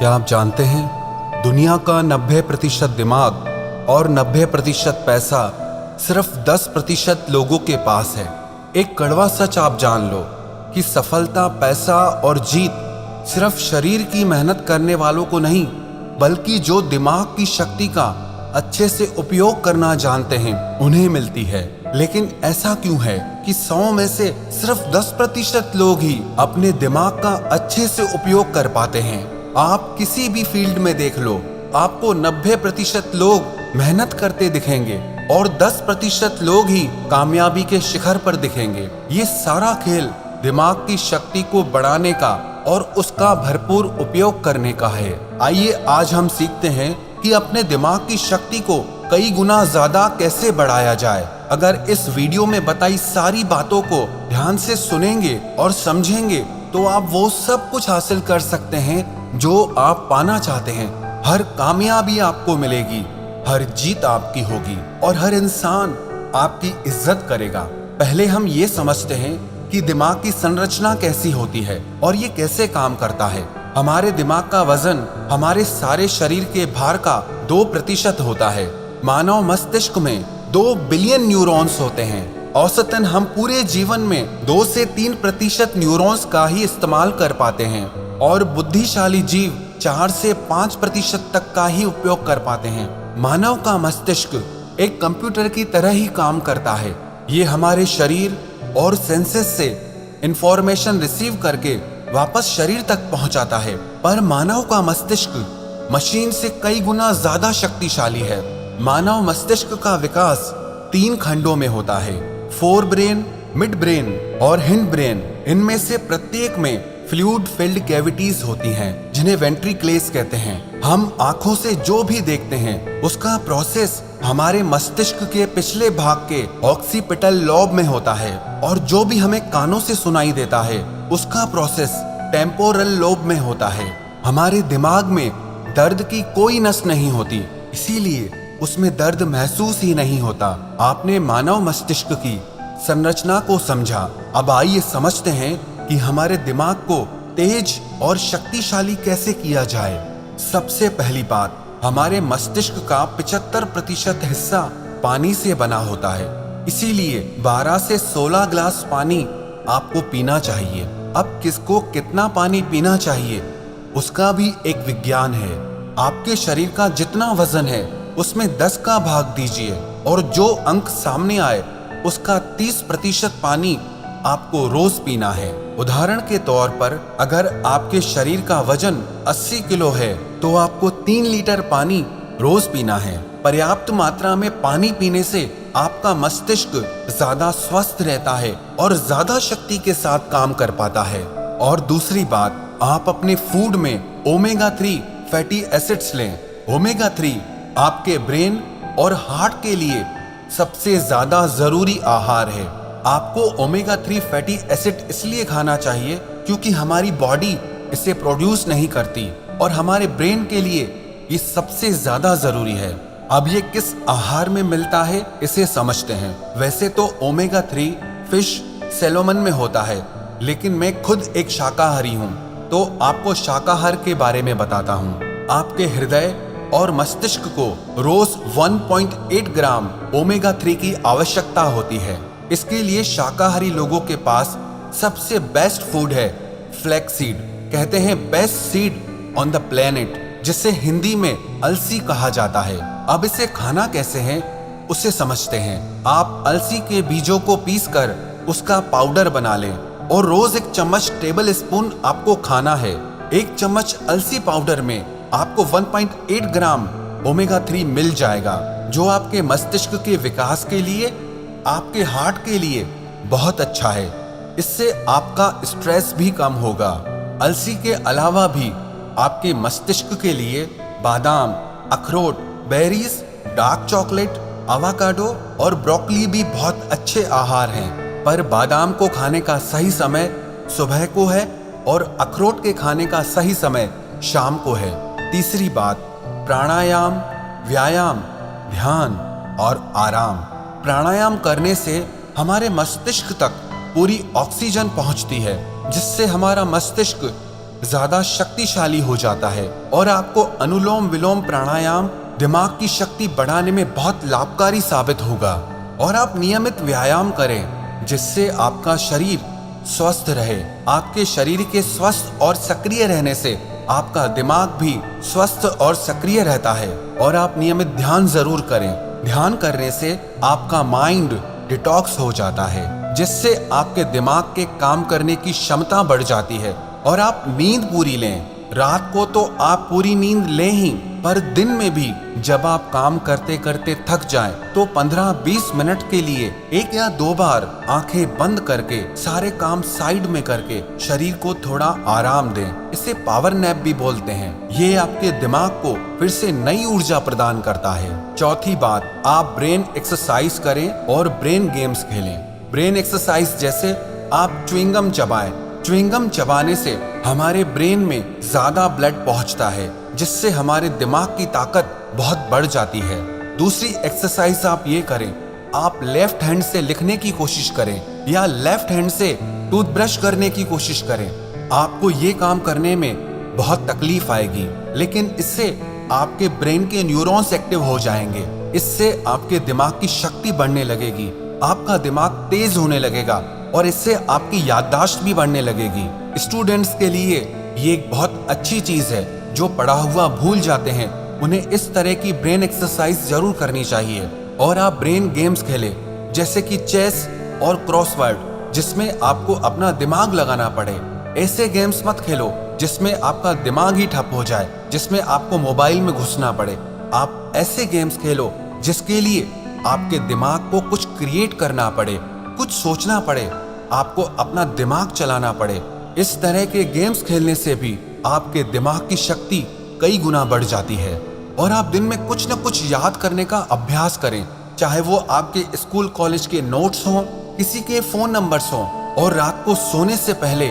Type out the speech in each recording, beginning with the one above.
क्या आप जानते हैं दुनिया का 90% दिमाग और 90% पैसा सिर्फ 10% लोगों के पास है। एक कड़वा सच आप जान लो कि सफलता, पैसा और जीत सिर्फ शरीर की मेहनत करने वालों को नहीं, बल्कि जो दिमाग की शक्ति का अच्छे से उपयोग करना जानते हैं उन्हें मिलती है। लेकिन ऐसा क्यों है कि 100 में से सिर्फ 10% लोग ही अपने दिमाग का अच्छे से उपयोग कर पाते हैं। आप किसी भी फील्ड में देख लो, आपको 90% लोग मेहनत करते दिखेंगे और 10% लोग ही कामयाबी के शिखर पर दिखेंगे। ये सारा खेल दिमाग की शक्ति को बढ़ाने का और उसका भरपूर उपयोग करने का है। आइए आज हम सीखते हैं कि अपने दिमाग की शक्ति को कई गुना ज्यादा कैसे बढ़ाया जाए। अगर इस वीडियो में बताई सारी बातों को ध्यान से सुनेंगे और समझेंगे तो आप वो सब कुछ हासिल कर सकते हैं जो आप पाना चाहते हैं। हर कामयाबी आपको मिलेगी, हर जीत आपकी होगी और हर इंसान आपकी इज्जत करेगा। पहले हम ये समझते हैं कि दिमाग की संरचना कैसी होती है और ये कैसे काम करता है। हमारे दिमाग का वजन हमारे सारे शरीर के भार का 2% होता है। मानव मस्तिष्क में 2 बिलियन न्यूरॉन्स होते हैं। औसतन हम पूरे जीवन में 2 से 3% न्यूरॉन्स का ही इस्तेमाल कर पाते हैं और बुद्धिशाली जीव 4 से 5% तक का ही उपयोग कर पाते हैं। मानव का मस्तिष्क एक कंप्यूटर की तरह ही काम करता है। ये हमारे शरीर और सेंसेस से इंफॉर्मेशन रिसीव करके वापस शरीर तक पहुंचाता है। पर मानव का मस्तिष्क मशीन से कई गुना ज्यादा शक्तिशाली है। मानव मस्तिष्क का विकास 3 खंडों में होता है, फोर ब्रेन, मिड ब्रेन और हिंड ब्रेन। इनमें से प्रत्येक में फ्लूइड फिल्ड कैविटीज होती हैं, जिन्हें वेंट्रिकल्स कहते हैं। हम आंखों से जो भी देखते हैं उसका प्रोसेस हमारे मस्तिष्क के पिछले भाग के ऑक्सीपिटल लॉब में होता है और जो भी हमें कानों से सुनाई देता है उसका प्रोसेस टेम्पोरल लोब में होता है। हमारे दिमाग में दर्द की कोई नस नहीं होती, इसीलिए उसमें दर्द महसूस ही नहीं होता। आपने मानव मस्तिष्क की संरचना को समझा। अब आइए समझते हैं कि हमारे दिमाग को तेज और शक्तिशाली कैसे किया जाए। सबसे पहली बात, हमारे मस्तिष्क का 75% हिस्सा पानी से बना होता है, इसीलिए 12 से 16 ग्लास पानी आपको पीना चाहिए। अब किसको कितना पानी पीना चाहिए उसका भी एक विज्ञान है। आपके शरीर का जितना वजन है उसमें 10 का भाग दीजिए और जो अंक सामने आए उसका 30% पानी आपको रोज पीना है। उदाहरण के तौर पर अगर आपके शरीर का वजन 80 किलो है तो आपको 3 लीटर पानी रोज पीना है। पर्याप्त मात्रा में पानी पीने से आपका मस्तिष्क ज्यादा स्वस्थ रहता है और ज्यादा शक्ति के साथ काम कर पाता है। और दूसरी बात, आप अपने फूड में ओमेगा 3 फैटी एसिड्स लें। ओमेगा 3 आपके ब्रेन और हार्ट के लिए सबसे ज्यादा जरूरी आहार है। आपको ओमेगा 3 फैटी एसिड इसलिए खाना चाहिए क्योंकि हमारी बॉडी इसे प्रोड्यूस नहीं करती और हमारे ब्रेन के लिए ये सबसे ज्यादा जरूरी है। अब ये किस आहार में मिलता है इसे समझते हैं। वैसे तो ओमेगा 3 फिश, सैल्मन में होता है, लेकिन मैं खुद एक शाकाहारी हूँ तो आपको शाकाहार के बारे में बताता हूँ। आपके हृदय और मस्तिष्क को रोज 1.8 ग्राम ओमेगा 3 की आवश्यकता होती है। इसके लिए शाकाहारी लोगों के पास सबसे बेस्ट फूड है फ्लैक्स सीड। कहते हैं best seed on the planet, जिसे हिंदी में अलसी कहा जाता है। अब इसे खाना कैसे है उसे समझते हैं। आप अलसी के बीजों को पीसकर उसका पाउडर बना लें और रोज 1 चम्मच टेबल स्पून आपको खाना है। 1 चम्मच अलसी पाउडर में आपको 1.8 ग्राम ओमेगा 3 मिल जाएगा, जो आपके मस्तिष्क के विकास के लिए, आपके हार्ट के लिए बहुत अच्छा है। इससे आपका स्ट्रेस भी कम होगा। अलसी के अलावा भी आपके मस्तिष्क के लिए बादाम, अखरोट, बेरीज, डार्क चॉकलेट, आवाकाडो और ब्रोकली भी बहुत अच्छे आहार हैं। पर बादाम को खाने का सही समय सुबह को है और अखरोट के खाने का सही समय शाम को है। तीसरी बात, प्राणायाम, व्यायाम, ध्यान और आराम। प्राणायाम करने से हमारे मस्तिष्क तक पूरी ऑक्सीजन पहुंचती है, जिससे हमारा मस्तिष्क ज्यादा शक्तिशाली हो जाता है और आपको अनुलोम विलोम प्राणायाम दिमाग की शक्ति बढ़ाने में बहुत लाभकारी साबित होगा। और आप नियमित व्यायाम करें जिससे आपका शरीर स्वस्थ रहे। आपके शरीर के स्वस्थ और सक्रिय रहने से आपका दिमाग भी स्वस्थ और सक्रिय रहता है। और आप नियमित ध्यान जरूर करें। ध्यान करने से आपका माइंड डिटॉक्स हो जाता है जिससे आपके दिमाग के काम करने की क्षमता बढ़ जाती है। और आप नींद पूरी लें। रात को तो आप पूरी नींद लें ही, पर दिन में भी जब आप काम करते करते थक जाएं तो 15-20 मिनट के लिए 1 या 2 बार आंखें बंद करके सारे काम साइड में करके शरीर को थोड़ा आराम दें। इसे पावर नैप भी बोलते हैं। ये आपके दिमाग को फिर से नई ऊर्जा प्रदान करता है। चौथी बात, आप ब्रेन एक्सरसाइज करें और ब्रेन गेम्स खेलें। ब्रेन एक्सरसाइज जैसे आप च्युइंगम चबाएं। च्युइंगम चबाने से हमारे ब्रेन में ज्यादा ब्लड पहुंचता है जिससे हमारे दिमाग की ताकत बहुत बढ़ जाती है। दूसरी एक्सरसाइज आप ये करें, आप लेफ्ट हैंड से लिखने की कोशिश करें या लेफ्ट हैंड से टूथब्रश करने की कोशिश करें। आपको ये काम करने में बहुत तकलीफ आएगी, लेकिन इससे आपके ब्रेन के न्यूरॉन्स एक्टिव हो जाएंगे। इससे आपके दिमाग की शक्ति बढ़ने लगेगी, आपका दिमाग तेज होने लगेगा और इससे आपकी याददाश्त भी बढ़ने लगेगी। स्टूडेंट्स के लिए ये एक बहुत अच्छी चीज है। जो पढ़ा हुआ भूल जाते हैं उन्हें इस तरह की ब्रेन एक्सरसाइज जरूर करनी चाहिए। और आप ब्रेन गेम्स खेलें जैसे कि चेस और क्रॉसवर्ड, जिसमें आपको अपना दिमाग लगाना पड़े। ऐसे गेम्स मत खेलो जिसमें आपका दिमाग ही ठप हो जाए, जिसमें आपको मोबाइल में घुसना पड़े। आप ऐसे गेम्स खेलो जिसके लिए आपके दिमाग को कुछ क्रिएट करना पड़े, कुछ सोचना पड़े, आपको अपना दिमाग चलाना पड़े। इस तरह के गेम्स खेलने से भी आपके दिमाग की शक्ति कई गुना बढ़ जाती है। और आप दिन में कुछ न कुछ याद करने का अभ्यास करें, चाहे वो आपके स्कूल कॉलेज के नोट्स हों, किसी के फोन नंबर्स हों। और रात को सोने से पहले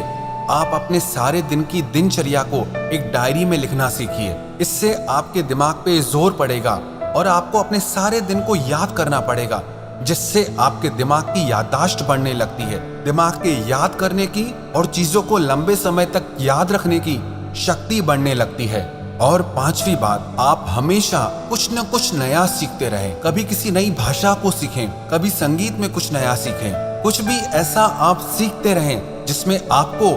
आप अपने सारे दिन की दिनचर्या को एक डायरी में लिखना सीखिए। इससे आपके दिमाग पे जोर पड़ेगा और आपको अपने सारे दिन को याद करना पड़ेगा, जिससे आपके दिमाग की याददाश्त बढ़ने लगती है। दिमाग के याद करने की और चीजों को लंबे समय तक याद रखने की शक्ति बढ़ने लगती है। और पांचवी बात, आप हमेशा कुछ न कुछ नया सीखते रहें। कभी किसी नई भाषा को सीखें, कभी संगीत में कुछ नया सीखें। कुछ भी ऐसा आप सीखते रहें जिसमें आपको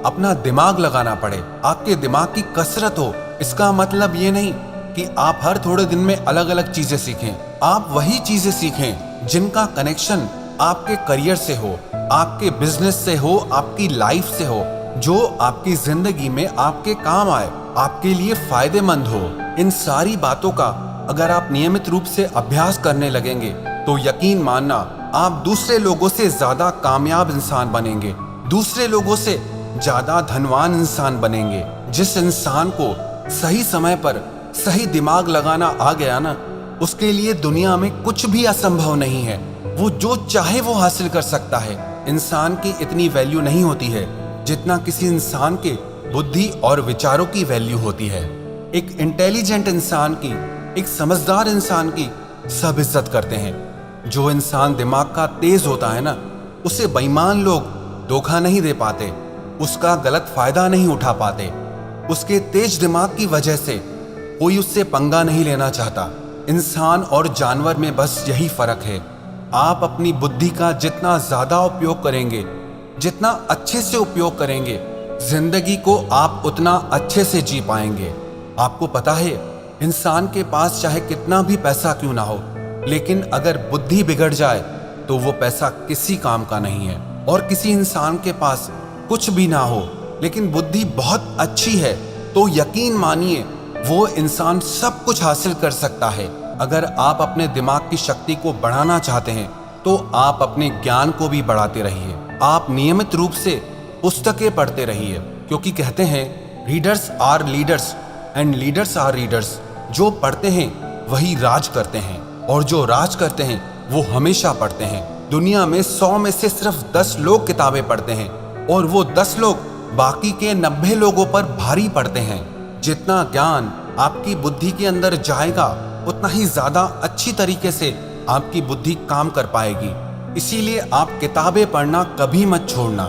अपना दिमाग लगाना पड़े, आपके दिमाग की कसरत हो। इसका मतलब ये नहीं कि आप हर थोड़े दिन में अलग अलग चीजें सीखें। आप वही चीजें सीखें जिनका कनेक्शन आपके करियर से हो, आपके बिजनेस से हो, आपकी लाइफ से हो, जो आपकी जिंदगी में आपके काम आए, आपके लिए फायदेमंद हो। इन सारी बातों का अगर आप नियमित रूप से अभ्यास करने लगेंगे तो यकीन मानना आप दूसरे लोगों से ज्यादा कामयाब इंसान बनेंगे, दूसरे लोगों से ज्यादा धनवान इंसान बनेंगे। जिस इंसान को सही समय पर सही दिमाग लगाना आ गया ना, उसके लिए दुनिया में कुछ भी असंभव नहीं है। वो जो चाहे वो हासिल कर सकता है। इंसान की इतनी वैल्यू नहीं होती है जितना किसी इंसान के बुद्धि और विचारों की वैल्यू होती है। एक इंटेलिजेंट इंसान की, एक समझदार इंसान की सब इज्जत करते हैं। जो इंसान दिमाग का तेज होता है ना, उसे बेईमान लोग धोखा नहीं दे पाते, उसका गलत फायदा नहीं उठा पाते। उसके तेज दिमाग की वजह से कोई उससे पंगा नहीं लेना चाहता। इंसान और जानवर में बस यही फर्क है। आप अपनी बुद्धि का जितना ज्यादा उपयोग करेंगे, जितना अच्छे से उपयोग करेंगे, जिंदगी को आप उतना अच्छे से जी पाएंगे। आपको पता है, इंसान के पास चाहे कितना भी पैसा क्यों ना हो, लेकिन अगर बुद्धि बिगड़ जाए तो वो पैसा किसी काम का नहीं है। और किसी इंसान के पास कुछ भी ना हो लेकिन बुद्धि बहुत अच्छी है तो यकीन मानिए वो इंसान सब कुछ हासिल कर सकता है। अगर आप अपने दिमाग की शक्ति को बढ़ाना चाहते हैं तो आप अपने ज्ञान को भी बढ़ाते रहिए। आप नियमित रूप से पुस्तकें पढ़ते रहिए, क्योंकि कहते हैं readers are leaders and leaders are readers. जो पढ़ते हैं वही राज करते हैं और जो राज करते हैं वो हमेशा पढ़ते हैं। दुनिया में 100 में से सिर्फ 10 लोग किताबें पढ़ते हैं और वो 10 लोग बाकी के 90 लोगों पर भारी पड़ते हैं। जितना ज्ञान आपकी बुद्धि के अंदर जाएगा उतना ही ज्यादा अच्छी तरीके से आपकी बुद्धि काम कर पाएगी। इसीलिए आप किताबें पढ़ना कभी मत छोड़ना।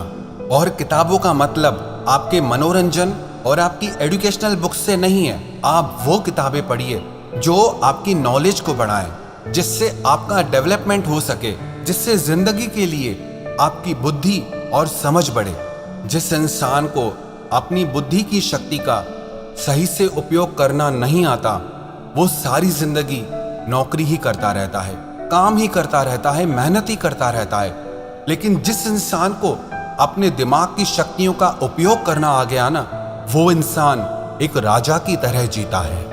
और किताबों का मतलब आपके मनोरंजन और आपकी एजुकेशनल बुक्स से नहीं है। आप वो किताबें पढ़िए जो आपकी नॉलेज को बढ़ाएं, जिससे आपका डेवलपमेंट हो सके, जिससे जिंदगी के लिए आपकी बुद्धि और समझ बढ़े। जिस इंसान को अपनी बुद्धि की शक्ति का सही से उपयोग करना नहीं आता, वो सारी जिंदगी नौकरी ही करता रहता है, काम ही करता रहता है, मेहनत ही करता रहता है। लेकिन जिस इंसान को अपने दिमाग की शक्तियों का उपयोग करना आ गया ना, वो इंसान एक राजा की तरह जीता है।